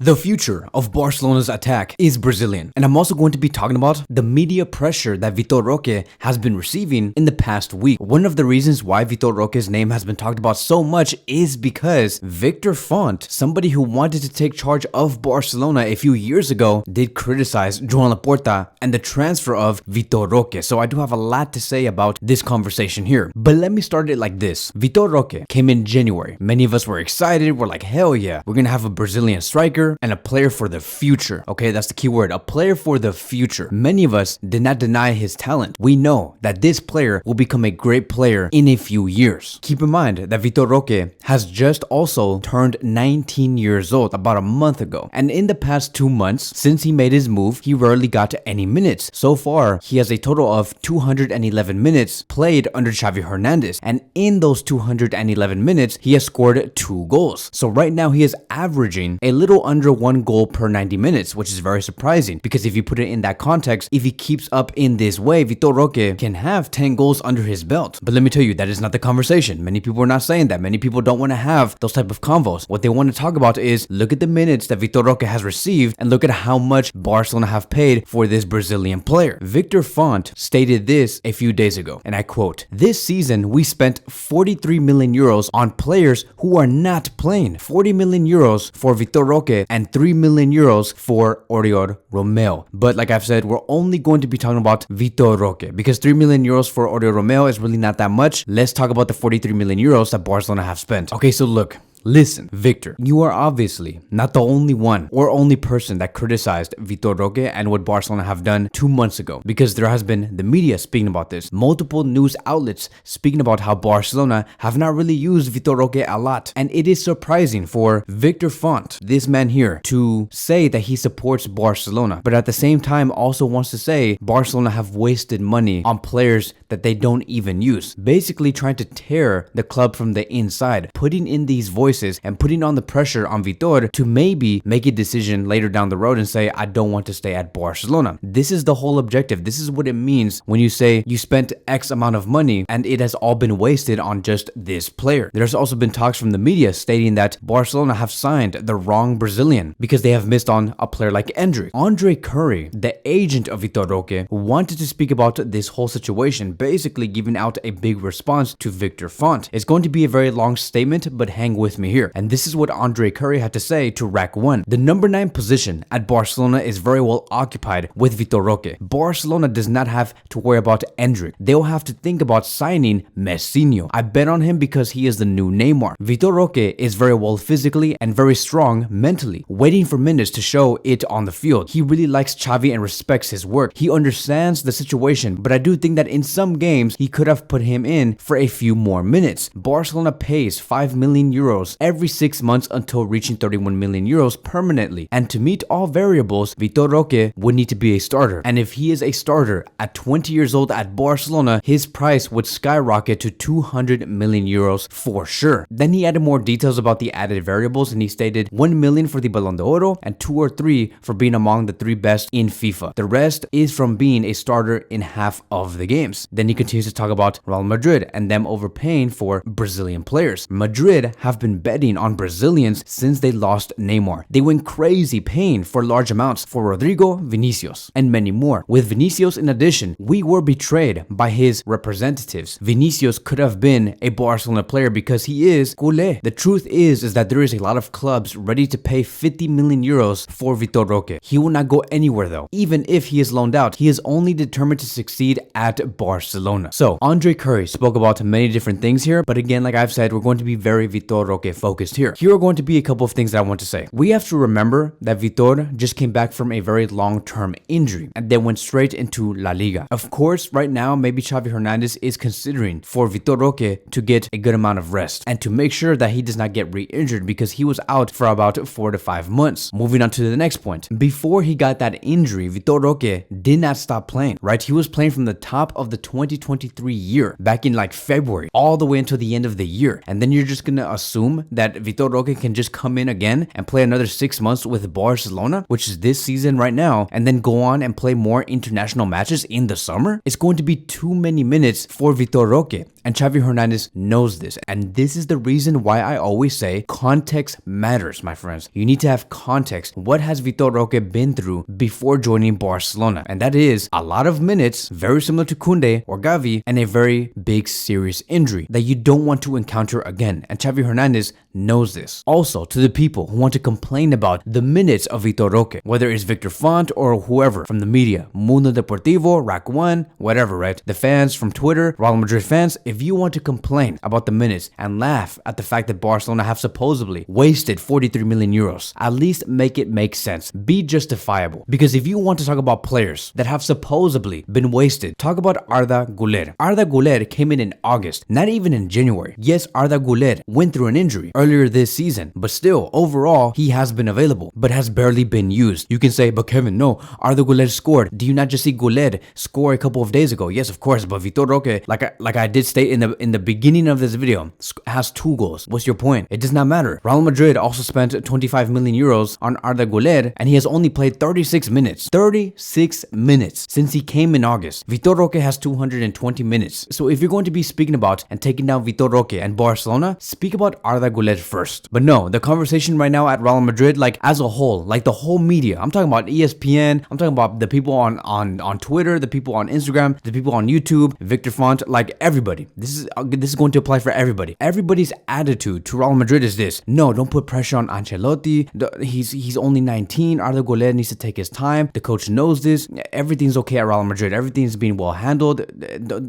The future of Barcelona's attack is Brazilian, and I'm also going to be talking about the media pressure that Vitor Roque has been receiving in the past week. One of the reasons why Vitor Roque's name has been talked about so much is because Victor Font, somebody who wanted to take charge of Barcelona a few years ago, did criticize Joan Laporta and the transfer of Vitor Roque. So I do have a lot to say about this conversation here. But let me start it like this. Vitor Roque came in January. Many of us were excited. We're like, hell yeah, we're gonna have a Brazilian striker and a player for the future. Okay, that's the key word, a player for the future. Many of us did not deny his talent. We know that this player will become a great player in a few years. Keep in mind that Vitor Roque has just also turned 19 years old about a month ago. And in the past 2 months, since he made his move, he rarely got any minutes. So far, he has a total of 211 minutes played under Xavi Hernandez. And in those 211 minutes, he has scored 2 goals. So right now, he is averaging a little under 1 goal per 90 minutes, which is very surprising because if you put it in that context, if he keeps up in this way, Vitor Roque can have 10 goals under his belt. But let me tell you, that is not the conversation. Many people are not saying that. Many people don't want to have those type of convos. What they want to talk about is look at the minutes that Vitor Roque has received and look at how much Barcelona have paid for this Brazilian player. Victor Font stated this a few days ago, and I quote, "This season we spent 43 million euros on players who are not playing. 40 million euros for Vitor Roque and 3 million euros for Oriol Romeu." But like I've said, we're only going to be talking about Vitor Roque because 3 million euros for Oriol Romeu is really not that much. Let's talk about the 43 million euros that Barcelona have spent. Okay, so look. Listen, Victor, you are obviously not the only one or only person that criticized Vitor Roque and what Barcelona have done 2 months ago, because there has been the media speaking about this, multiple news outlets speaking about how Barcelona have not really used Vitor Roque a lot. And it is surprising for Victor Font, this man here, to say that he supports Barcelona, but at the same time also wants to say Barcelona have wasted money on players that they don't even use, basically trying to tear the club from the inside, putting in these voices and putting on the pressure on Vitor to maybe make a decision later down the road and say, I don't want to stay at Barcelona. This is the whole objective. This is what it means when you say you spent X amount of money and it has all been wasted on just this player. There's also been talks from the media stating that Barcelona have signed the wrong Brazilian because they have missed on a player like Andre Cury, the agent of Vitor Roque, wanted to speak about this whole situation, basically giving out a big response to Victor Font. It's going to be a very long statement, but hang with me here. And this is what Andre Cury had to say to Rack 1. The number 9 position at Barcelona is very well occupied with Vitor Roque. Barcelona does not have to worry about Endrick. They'll have to think about signing Messinho. I bet on him because he is the new Neymar. Vitor Roque is very well physically and very strong mentally, waiting for minutes to show it on the field. He really likes Xavi and respects his work. He understands the situation, but I do think that in some games he could have put him in for a few more minutes. Barcelona pays 5 million euros every 6 months until reaching 31 million euros permanently. And to meet all variables, Vitor Roque would need to be a starter. And if he is a starter at 20 years old at Barcelona, his price would skyrocket to 200 million euros for sure. Then he added more details about the added variables and he stated 1 million for the Ballon d'Oro and 2 or 3 for being among the 3 best in FIFA. The rest is from being a starter in half of the games. Then he continues to talk about Real Madrid and them overpaying for Brazilian players. Madrid have been betting on Brazilians since they lost Neymar. They went crazy paying for large amounts for Rodrigo, Vinicius, and many more. With Vinicius in addition, we were betrayed by his representatives. Vinicius could have been a Barcelona player because he is culé. The truth is that there is a lot of clubs ready to pay 50 million euros for Vitor Roque. He will not go anywhere though. Even if he is loaned out, he is only determined to succeed at Barcelona. So Andre Cury spoke about many different things here, but again, like I've said, we're going to be very Vitor Roque focused here. Here are going to be a couple of things that I want to say. We have to remember that Vitor just came back from a very long-term injury and then went straight into La Liga. Of course, right now, maybe Xavi Hernandez is considering for Vitor Roque to get a good amount of rest and to make sure that he does not get re-injured because he was out for about 4 to 5 months. Moving on to the next point. Before he got that injury, Vitor Roque did not stop playing, right? He was playing from the top of the 2023 year, back in like February, all the way until the end of the year. And then you're just gonna assume assume that Vitor Roque can just come in again and play another 6 months with Barcelona, which is this season right now, and then go on and play more international matches in the summer? It's going to be too many minutes for Vitor Roque. And Xavi Hernandez knows this. And this is the reason why I always say context matters, my friends. You need to have context. What has Vitor Roque been through before joining Barcelona? And that is a lot of minutes, very similar to Koundé or Gavi, and a very big serious injury that you don't want to encounter again. And Xavi Hernandez knows this. Also, to the people who want to complain about the minutes of Vitor Roque, whether it's Victor Font or whoever from the media, Mundo Deportivo, Rack 1, whatever, right? The fans from Twitter, Real Madrid fans, if you want to complain about the minutes and laugh at the fact that Barcelona have supposedly wasted 43 million euros, at least make it make sense. Be justifiable. Because if you want to talk about players that have supposedly been wasted, talk about Arda Güler. Arda Güler came in August, not even in January. Yes, Arda Güler went through an injury earlier this season, but still, overall, he has been available, but has barely been used. You can say, but Kevin, no, Arda Güler scored. Do you not just see Güler score a couple of days ago? Yes, of course, but Vitor Roque, like I did state in the beginning of this video, has 2 goals. What's your point? It does not matter. Real Madrid also spent 25 million euros on Arda Güler, and he has only played 36 minutes. 36 minutes since he came in August. Vitor Roque has 220 minutes. So if you're going to be speaking about and taking down Vitor Roque and Barcelona, speak about Arda Güler first. But no, the conversation right now at Real Madrid, like as a whole, like the whole media, I'm talking about ESPN, I'm talking about the people on Twitter, the people on Instagram, the people on YouTube, Victor Font, like everybody. This is going to apply for everybody. Everybody's attitude to Real Madrid is this: no, don't put pressure on Ancelotti. He's only 19. Arda Güler needs to take his time. The coach knows this. Everything's okay at Real Madrid. Everything's being well handled.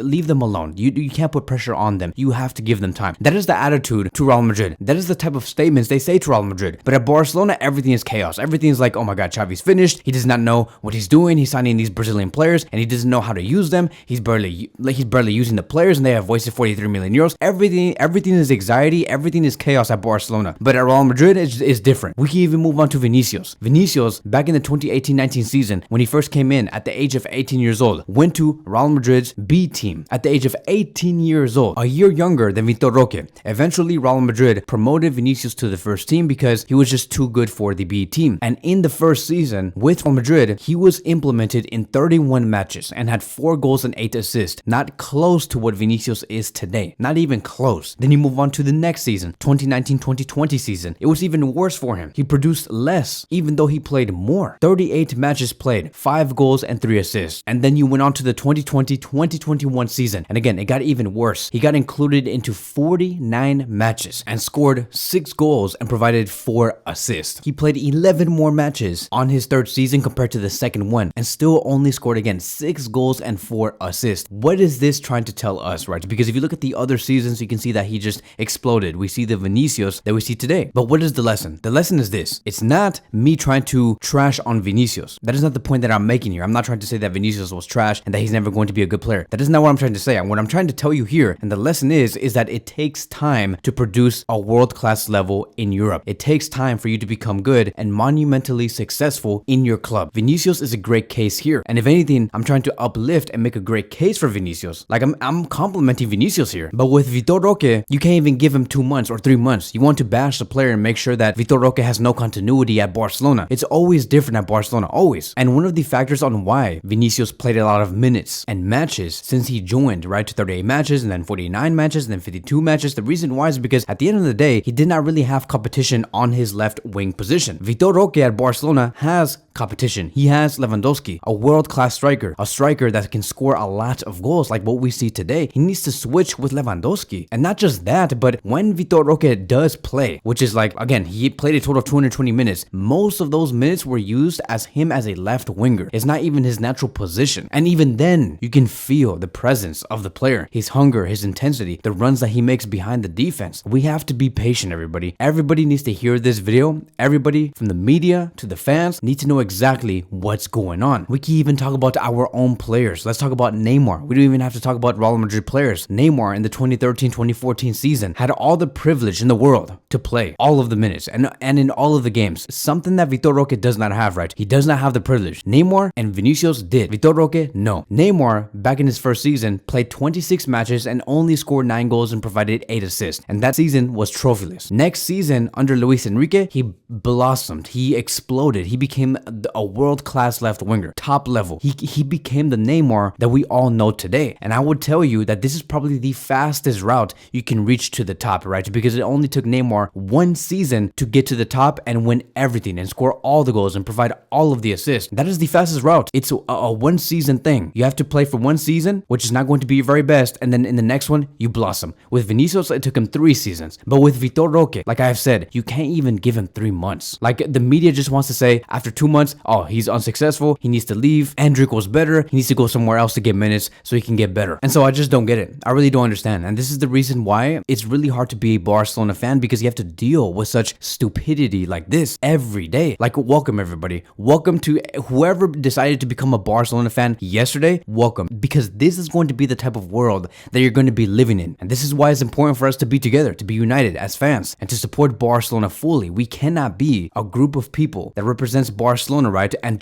Leave them alone. You can't put pressure on them. You have to give them time. That is the attitude to Real Madrid. That is the type of statements they say to Real Madrid. But at Barcelona, everything is chaos. Everything is like, oh my God, Xavi's finished. He does not know what he's doing. He's signing these Brazilian players and he doesn't know how to use them. He's barely using the players, and they have wasted 43 million euros. Everything is anxiety. Everything is chaos at Barcelona. But at Real Madrid, it's different. We can even move on to Vinicius. Vinicius, back in the 2018-19 season, when he first came in at the age of 18 years old, went to Real Madrid's B team at the age of 18 years old, a year younger than Vitor Roque. Eventually, Real Madrid promoted Vinicius to the first team because he was just too good for the B team. And in the first season with Real Madrid, he was implemented in 31 matches and had 4 goals and 8 assists. Not close to what Vinicius is today. Not even close. Then you move on to the next season, 2019-2020 season. It was even worse for him. He produced less, even though he played more. 38 matches played, 5 goals and 3 assists. And then you went on to the 2020-2021 season. And again, it got even worse. He got included into 49 matches and scored 6 goals and provided 4 assists. He played 11 more matches on his third season compared to the second one, and still only scored again 6 goals and 4 assists. What is this trying to tell us, right? Because if you look at the other seasons, you can see that he just exploded. We see the Vinicius that we see today. But what is the lesson? The lesson is this: it's not me trying to trash on Vinicius. That is not the point that I'm making here. I'm not trying to say that Vinicius was trash and that he's never going to be a good player. That is not what I'm trying to say. What I'm trying to tell you here, and the lesson is that it takes time to produce a world-class level in Europe. It takes time for you to become good and monumentally successful in your club. Vinicius is a great case here. And if anything, I'm trying to uplift and make a great case for Vinicius. Like I'm complimenting Vinicius here. But with Vitor Roque, you can't even give him 2 months or 3 months. You want to bash the player and make sure that Vitor Roque has no continuity at Barcelona. It's always different at Barcelona, always. And one of the factors on why Vinicius played a lot of minutes and matches since he joined, right, to 38 matches and then 49 matches and then 52 matches, the reason why is because at the end of the day, he did not really have competition on his left wing position. Vitor Roque at Barcelona has competition. He has Lewandowski, a world-class striker, a striker that can score a lot of goals like what we see today. He needs to switch with Lewandowski. And not just that, but when Vitor Roque does play, which is like, again, he played a total of 220 minutes, most of those minutes were used as him as a left winger. It's not even his natural position. And even then, you can feel the presence of the player, his hunger, his intensity, the runs that he makes behind the defense. We have to be patient, everybody. Everybody needs to hear this video. Everybody from the media to the fans need to know exactly what's going on. We can even talk about our own players. Let's talk about Neymar. We don't even have to talk about Real Madrid players. Neymar in the 2013-2014 season had all the privilege in the world to play all of the minutes and in all of the games. Something that Vitor Roque does not have, right? He does not have the privilege. Neymar and Vinicius did. Vitor Roque, no. Neymar, back in his first season, played 26 matches and only scored 9 goals and provided 8 assists. And that season was trophyless. Next season, under Luis Enrique, he blossomed, he exploded, he became a world-class left winger, top level. He became the Neymar that we all know today. And I would tell you that this is probably the fastest route you can reach to the top, right? Because it only took Neymar one season to get to the top and win everything and score all the goals and provide all of the assists. That is the fastest route. It's a one season thing. You have to play for one season, which is not going to be your very best, and then in the next one, you blossom. With Vinicius, it took him 3 seasons. But with Vitor Roque, like I have said, you can't even give him 3 months. Like the media just wants to say, after 2 months, oh, he's unsuccessful, he needs to leave, Andre was better, he needs to go somewhere else to get minutes so he can get better. And so I just don't get it. I really don't understand. And this is the reason why it's really hard to be a Barcelona fan, because you have to deal with such stupidity like this every day. Like, welcome everybody. Welcome to whoever decided to become a Barcelona fan yesterday. Welcome, because this is going to be the type of world that you're going to be living in. And this is why it's important for us to be together, to be united as fans, and to support Barcelona fully. We cannot be a group of people that represents Barcelona, right, and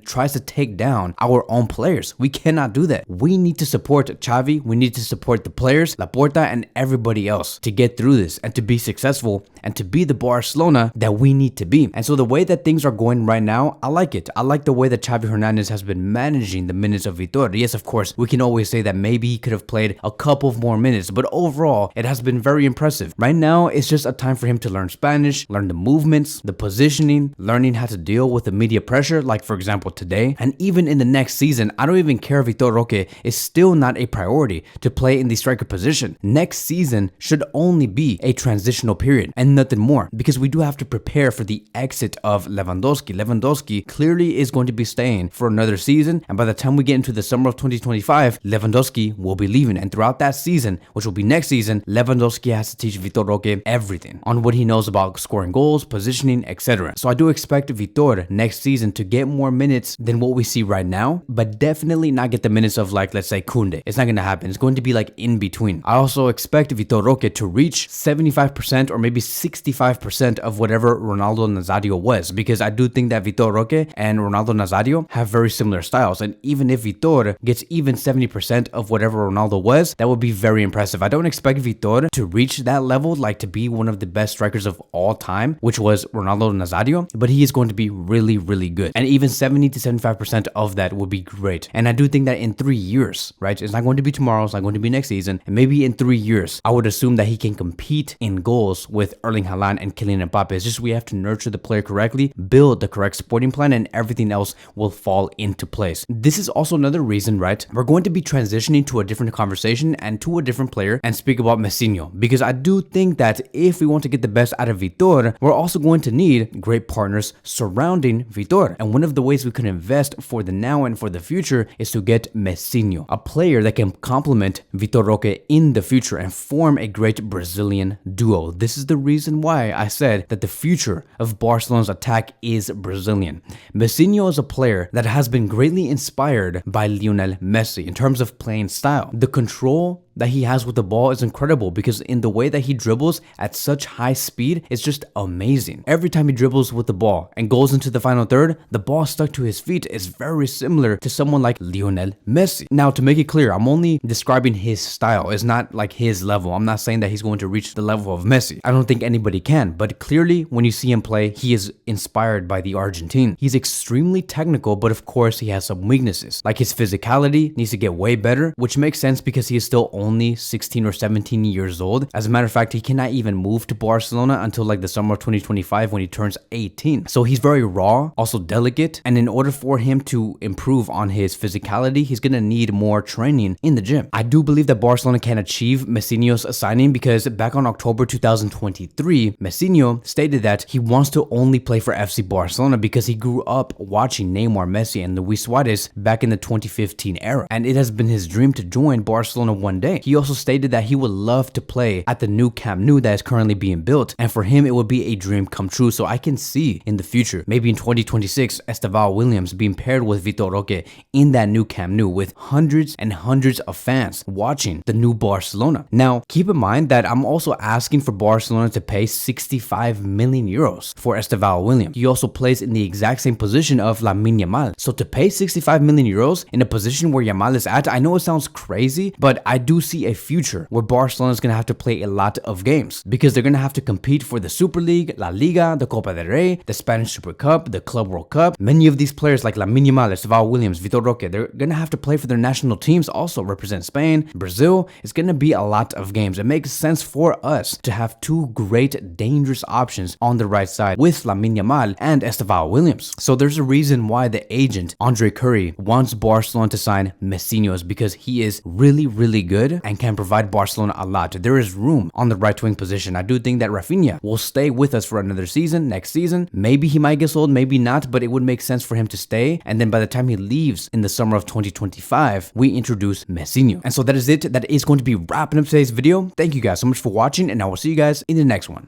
tries to take down our own players. We cannot do that. We need to support Xavi. We need to support the players, Laporta, and everybody else to get through this and to be successful and to be the Barcelona that we need to be. And so the way that things are going right now, I like it. I like the way that Xavi Hernandez has been managing the minutes of Vitor. Yes, of course, we can always say that maybe he could have played a couple of more minutes, but overall, it has been very impressive. Right now, it's just a time for him to learn Spanish, learn the movements, the positioning, learning how to deal with the media pressure, like for example today. And even in the next season, I don't even care if Vitor Roque is still not a priority to play in the striker position. Next season should only be a transitional period and nothing more, because we do have to prepare for the exit of Lewandowski. Lewandowski clearly is going to be staying for another season, and by the time we get into the summer of 2025, Lewandowski will be leaving. And throughout that season, which will be next season, Lewandowski has to teach Vitor Roque everything on what he knows about scoring goals, positioning, etc. So I do expect Vitor next season to get more minutes than what we see right now, but definitely not get the minutes of, like, let's say Koundé. It's not going to happen. It's going to be like in between. I also expect Vitor Roque to reach 75% or maybe 65% of whatever Ronaldo Nazario was, because I do think that Vitor Roque and Ronaldo Nazario have very similar styles. And even if Vitor gets even 70% of whatever Ronaldo was, that would be very impressive. I don't expect Vitor to reach that level, like to be one of the best strikers of all time, which was Ronaldo Nazario, but he is going to be really, really good. And even 70 to 75% of that would be great. And I do think that in 3 years, right, it's not going to be tomorrow, it's not going to be next season, and maybe in 3 years, I would assume that he can compete in goals with Erling Haaland and Kylian Mbappe. It's just we have to nurture the player correctly, build the correct sporting plan, and everything else will fall into place. This is also another reason, right, we're going to be transitioning to a different conversation and to a different player and speak about Messinho, because I do think that if we want to get the best out of Vitor, we're also going to need great partners surrounding Vitor. And one of the ways we can invest for the now and for the future is to get Messinho, a player that can complement Vitor Roque in the future and form a great Brazilian duo. This is the reason why I said that the future of Barcelona's attack is Brazilian. Messinho is a player that has been greatly inspired by Lionel Messi in terms of playing style. The control that he has with the ball is incredible, because in the way that he dribbles at such high speed, it's just amazing. Every time he dribbles with the ball and goes into the final third, the ball stuck to his feet is very similar to someone like Lionel Messi. Now, to make it clear, I'm only describing his style. It's not like his level. I'm not saying that he's going to reach the level of Messi. I don't think anybody can, but clearly when you see him play, he is inspired by the Argentine. He's extremely technical, but of course he has some weaknesses. Like his physicality needs to get way better, which makes sense because he is still only 16 or 17 years old. As a matter of fact, he cannot even move to Barcelona until like the summer of 2025 when he turns 18. So he's very raw, also delicate, and in order for him to improve on his physicality, he's gonna need more training in the gym. I do believe that Barcelona can achieve Messinho's signing, because back on October 2023, Messinho stated that he wants to only play for FC Barcelona because he grew up watching Neymar, Messi, and Luis Suarez back in the 2015 era, and it has been his dream to join Barcelona one day. He also stated that he would love to play at the new Camp Nou that is currently being built, and for him it would be a dream come true. So I can see in the future, maybe in 2026, Estevao Williams being paired with Vitor Roque in that new Camp Nou with hundreds and hundreds of fans watching the new Barcelona. Now, keep in mind that I'm also asking for Barcelona to pay 65 million euros for Estevao Williams. He also plays in the exact same position of Lamine Yamal. So to pay 65 million euros in a position where Yamal is at, I know it sounds crazy, but I do see a future where Barcelona is going to have to play a lot of games. games because they're going to have to compete for the Super League, La Liga, the Copa del Rey, the Spanish Super Cup, the Club World Cup. Many of these players like Lamine Yamal, Estevao Williams, Vitor Roque, they're going to have to play for their national teams, also represent Spain, Brazil. It's going to be a lot of games. It makes sense for us to have two great, dangerous options on the right side with Lamine Yamal and Estevao Williams. So there's a reason why the agent, Andre Cury, wants Barcelona to sign Messinho, because he is really, really good and can provide Barcelona a lot. There is room on the right wing position. I do think that Rafinha will stay with us for another season, next season. Maybe he might get sold, maybe not, but it would make sense for him to stay. And then by the time he leaves in the summer of 2025, we introduce Messinho. And so that is it. That is going to be wrapping up today's video. Thank you guys so much for watching, and I will see you guys in the next one.